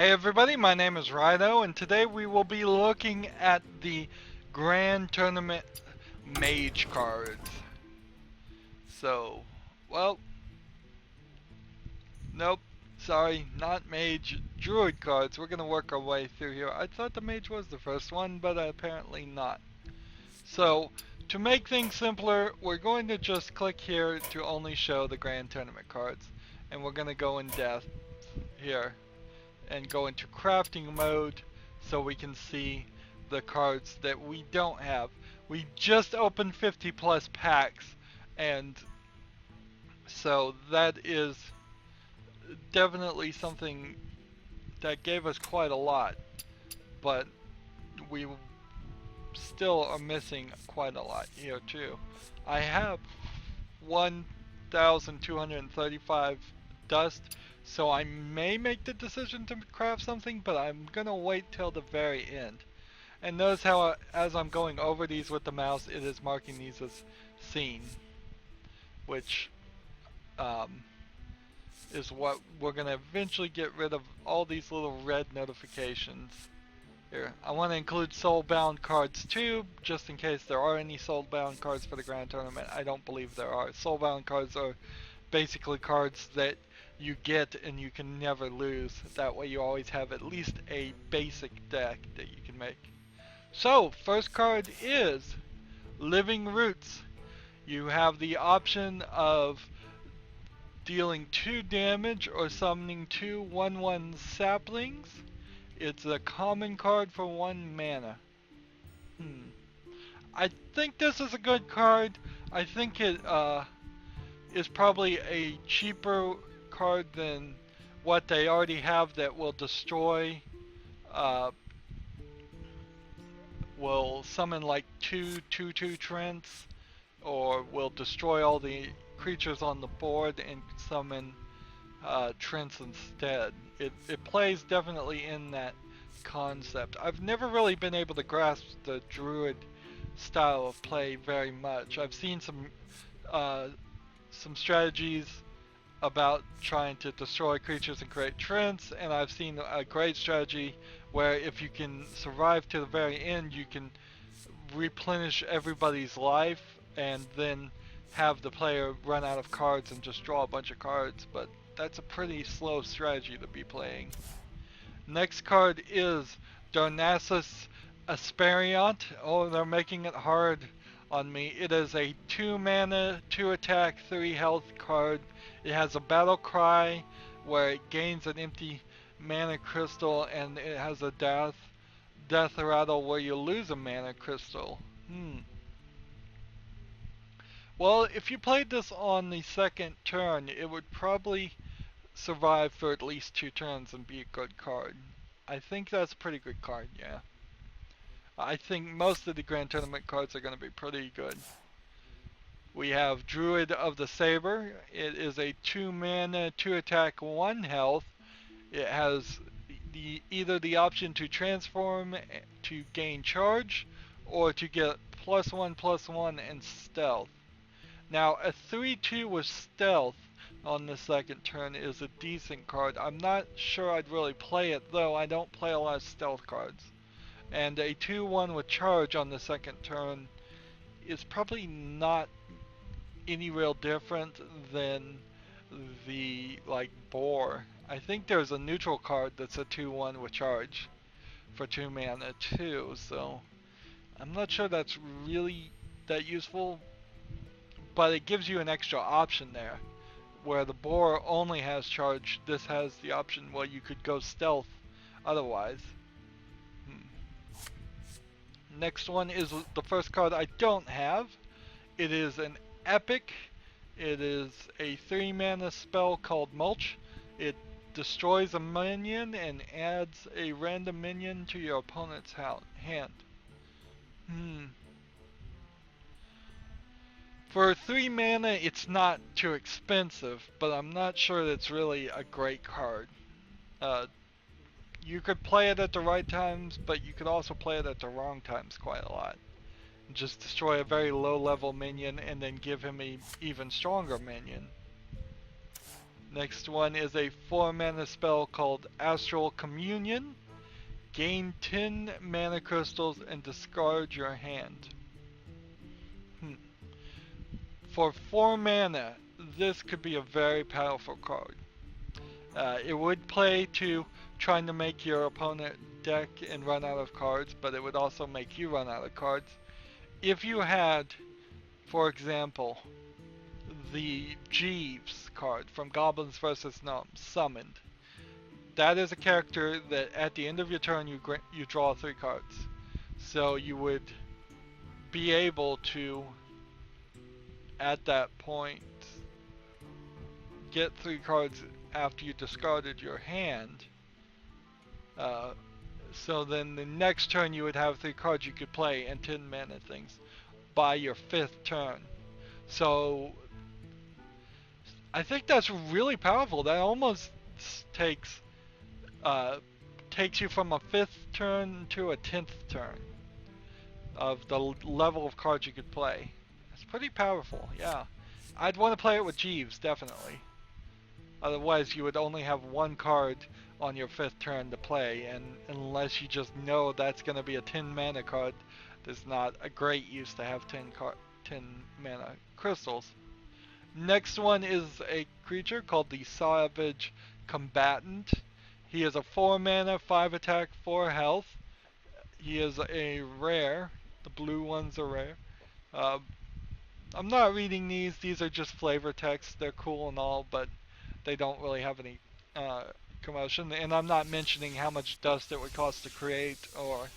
Hey everybody, my name is Rhino, and today we will be looking at the Grand Tournament Mage cards. So, well, nope, sorry, not Mage, Druid cards. We're gonna work our way through here. I thought the Mage was the first one, but apparently not. So, to make things simpler, we're going to just click here to only show the Grand Tournament cards. And we're gonna go in depth here and go into crafting mode so we can see the cards that we don't have. We just opened 50 plus packs, and so that is definitely something that gave us quite a lot, but we still are missing quite a lot here too. I have 1,235 dust, so I may make the decision to craft something, but I'm gonna wait till the very end. And notice how as I'm going over these with the mouse, it is marking these as seen, which um, is what we're gonna eventually get rid of all these little red notifications. Here, I want to include soulbound cards too, just in case there are any soulbound cards for the Grand Tournament. I don't believe there are. Soulbound cards are basically cards that you get and you can never lose. That way you always have at least a basic deck that you can make. So, first card is Living Roots. You have the option of dealing 2 damage or summoning 2 1/1 saplings. It's a common card for 1 mana. I think this is a good card. I think it is probably a cheaper card than what they already have that will destroy, uh, will summon like 2/2/2 Trents, or will destroy all the creatures on the board and summon Trents instead. It plays definitely in that concept. I've never really been able to grasp the Druid style of play very much. I've seen uh, some strategies about trying to destroy creatures and create Trents, and I've seen a great strategy where if you can survive to the very end, you can replenish everybody's life and then have the player run out of cards and just draw a bunch of cards, but that's a pretty slow strategy to be playing. Next card is Darnassus Asperiant. Oh, they're making it hard on me. It is a 2 mana, 2 attack, 3 health card. It has a battle cry where it gains an empty mana crystal, and it has a death rattle where you lose a mana crystal. Well, if you played this on the second turn, it would probably survive for at least 2 turns and be a good card. I think that's a pretty good card, yeah. I think most of the Grand Tournament cards are going to be pretty good. We have Druid of the Saber. It is a 2 mana, 2 attack, 1 health. It has either the option to transform to gain charge or to get +1/+1 and stealth. Now, a 3/2 with stealth on the second turn is a decent card. I'm not sure I'd really play it, though I don't play a lot of stealth cards. And a 2/1 with charge on the second turn is probably not any real different than the, like, Boar. I think there's a neutral card that's a 2/1 with charge for 2 mana too, so I'm not sure that's really that useful, but it gives you an extra option there. Where the Boar only has charge, this has the option where you could go stealth otherwise. Next one is the first card I don't have. It is an epic. It is a 3 mana spell called Mulch. It destroys a minion and adds a random minion to your opponent's hand. For 3 mana, it's not too expensive, but I'm not sure that's really a great card. Uh, you could play it at the right times, but you could also play it at the wrong times quite a lot. Just destroy a very low level minion and then give him a even stronger minion. Next one is a 4 mana spell called Astral Communion. Gain 10 mana crystals and discard your hand. For 4 mana, this could be a very powerful card. It would play to trying to make your opponent deck and run out of cards, but it would also make you run out of cards. If you had, for example, the Jeeves card from Goblins vs. Gnomes summoned, that is a character that at the end of your turn you draw 3 cards. So you would be able to, at that point, get 3 cards after you discarded your hand. So then the next turn you would have 3 cards you could play and 10 mana things by your 5th turn. So I think that's really powerful. That almost takes you from a 5th turn to a 10th turn of the level of cards you could play. It's pretty powerful, yeah. I'd want to play it with Jeeves, definitely. Otherwise you would only have 1 card on your 5th turn to play, and unless you just know that's going to be a 10 mana card, there's not a great use to have 10 mana crystals. Next one is a creature called the Savage Combatant. He is a 4 mana, 5 attack, 4 health. He is a rare. The blue ones are rare. I'm not reading these. These are just flavor text. They're cool and all, but they don't really have any commotion. And I'm not mentioning how much dust it would cost to create or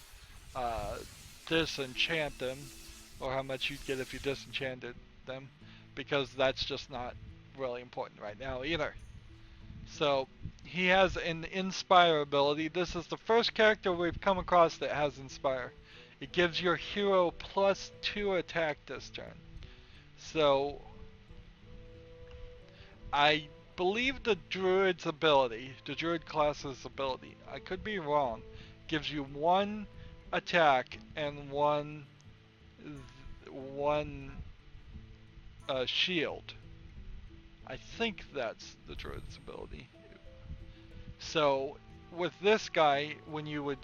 disenchant them, or how much you'd get if you disenchanted them, because that's just not really important right now either. So he has an Inspire ability. This is the first character we've come across that has Inspire. It gives your hero +2 attack this turn. So I believe the Druid's ability, the Druid class's ability, I could be wrong, gives you 1 attack and 1 shield. I think that's the Druid's ability. So with this guy, when you would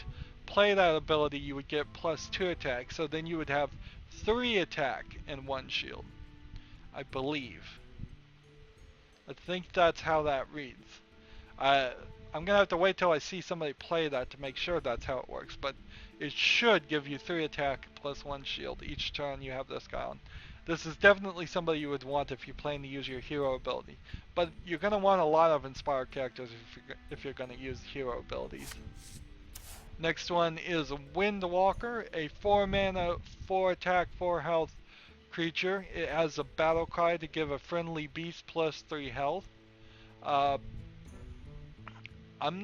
play that ability, you would get +2 attack. So then you would have 3 attack and 1 shield, I believe. I think that's how that reads. I'm gonna have to wait till I see somebody play that to make sure that's how it works. But it should give you 3 attack plus 1 shield each turn you have this guy on. This is definitely somebody you would want if you plan to use your hero ability. But you're going to want a lot of inspired characters if you're going to use hero abilities. Next one is Windwalker, a 4 mana, 4 attack, 4 health creature. It has a battle cry to give a friendly beast +3 health. I'm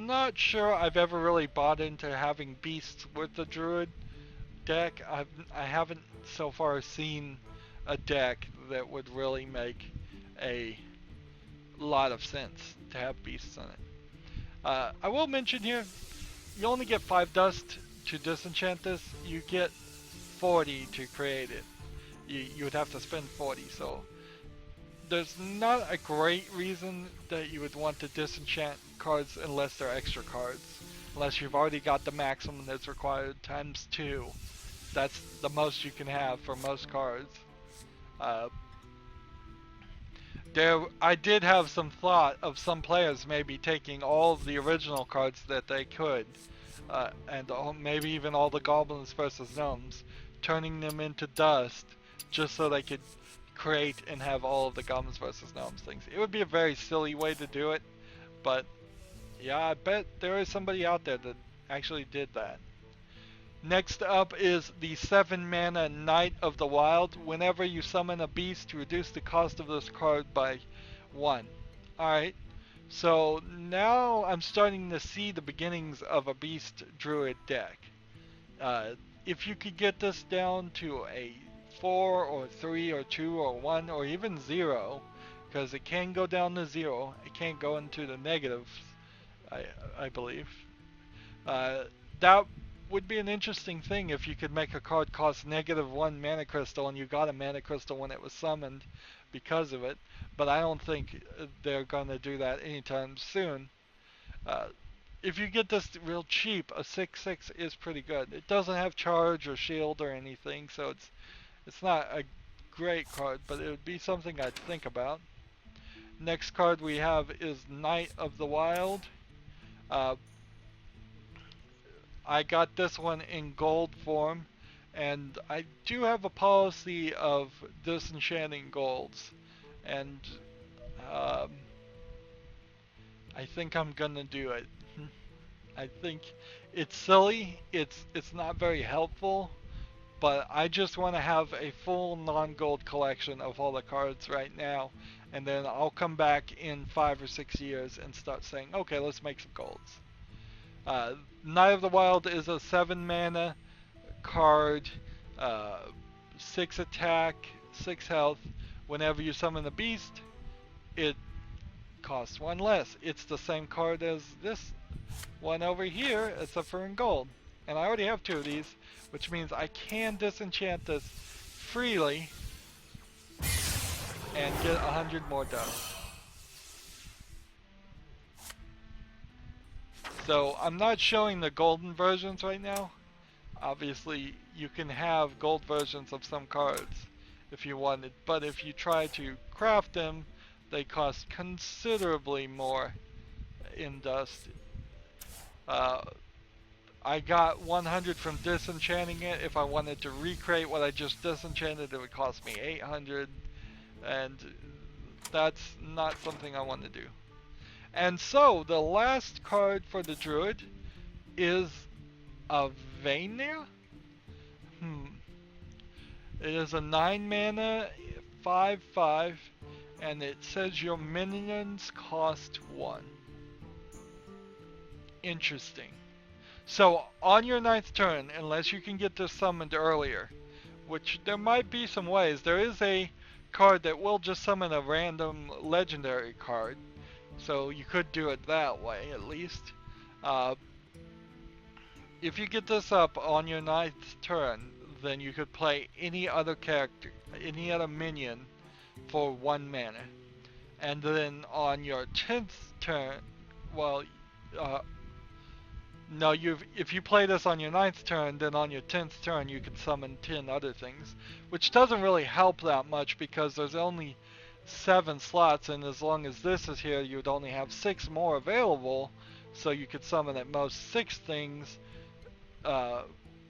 not sure I've ever really bought into having beasts with the druid deck. I haven't so far seen a deck that would really make a lot of sense to have beasts in it. I will mention here, you only get 5 dust to disenchant this. You get 40 to create it. You would have to spend 40, so there's not a great reason that you would want to disenchant cards unless they're extra cards. Unless you've already got the maximum that's required times 2. That's the most you can have for most cards. I did have some thought of some players maybe taking all of the original cards that they could, and maybe even all the Goblins versus Gnomes, turning them into dust just so they could create and have all of the Goblins versus Gnomes things. It would be a very silly way to do it, but yeah, I bet there is somebody out there that actually did that. Next up is the 7 mana Knight of the Wild. Whenever you summon a beast, reduce the cost of this card by 1. Alright, so now I'm starting to see the beginnings of a beast druid deck. If you could get this down to a 4 or 3 or 2 or 1 or even 0, because it can go down to 0, it can't go into the negatives, I believe. That would be an interesting thing if you could make a card cost -1 mana crystal and you got a mana crystal when it was summoned, because of it, but I don't think they're going to do that anytime soon. Uh, if you get this real cheap, a 6/6 is pretty good. It doesn't have charge or shield or anything, so it's not a great card, but it would be something I'd think about. Next card we have is Knight of the Wild. Uh, I got this one in gold form, and I do have a policy of disenchanting golds, and um, I think I'm gonna do it. I think it's silly, it's not very helpful, but I just want to have a full non-gold collection of all the cards right now, and then I'll come back in 5 or 6 years and start saying, okay, let's make some golds. Knight of the Wild is a 7 mana card, 6 attack, 6 health. Whenever you summon a beast, it costs 1 less. It's the same card as this one over here, except for in gold. And I already have 2 of these, which means I can disenchant this freely and get 100 more dust. So I'm not showing the golden versions right now. Obviously, you can have gold versions of some cards if you wanted, but if you try to craft them, they cost considerably more in dust. I got 100 from disenchanting it. If I wanted to recreate what I just disenchanted, it would cost me 800, and that's not something I want to do. And so, the last card for the Druid is a Vania? It is a 9 mana, 5/5, and it says your minions cost 1. Interesting. So, on your 9th turn, unless you can get this summoned earlier, which there might be some ways, there is a card that will just summon a random legendary card. So you could do it that way, at least. If you get this up on your 9th turn, then you could play any other character, any other minion for 1 mana. And then on your 10th turn, well, no, if you play this on your 9th turn, then on your 10th turn you can summon 10 other things, which doesn't really help that much because there's only 7 slots, and as long as this is here, you'd only have 6 more available, so you could summon at most 6 things,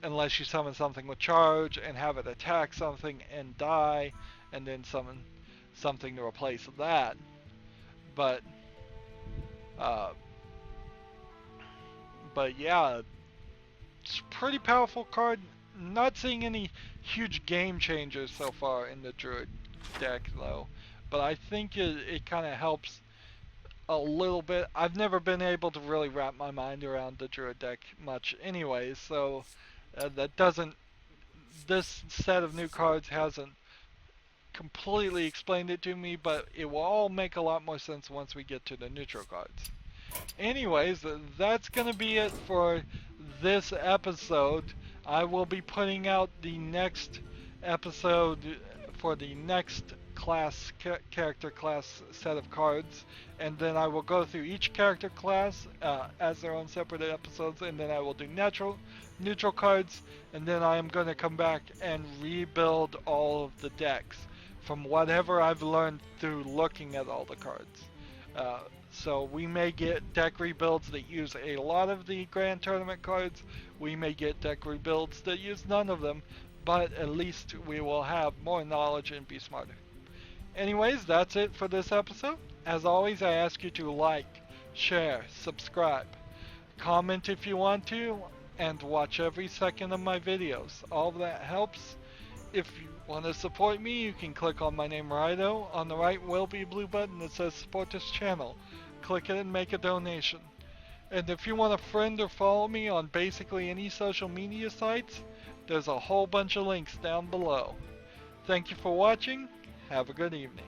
unless you summon something with charge and have it attack something and die, and then summon something to replace that. But yeah, it's a pretty powerful card. Not seeing any huge game changers so far in the Druid deck though, but I think it kind of helps a little bit. I've never been able to really wrap my mind around the Druid deck much anyways, so this set of new cards hasn't completely explained it to me, but it will all make a lot more sense once we get to the neutral cards. Anyways, that's going to be it for this episode. I will be putting out the next episode for the next class, character class set of cards, and then I will go through each character class as their own separate episodes, and then I will do neutral cards, and then I am going to come back and rebuild all of the decks from whatever I've learned through looking at all the cards. So we may get deck rebuilds that use a lot of the Grand Tournament cards. We may get deck rebuilds that use none of them, but at least we will have more knowledge and be smarter. Anyways, that's it for this episode. As always, I ask you to like, share, subscribe, comment if you want to, and watch every second of my videos. All of that helps. If you want to support me, you can click on my name Rido. On the right will be a blue button that says support this channel. Click it and make a donation. And if you want to friend or follow me on basically any social media sites, there's a whole bunch of links down below. Thank you for watching. Have a good evening.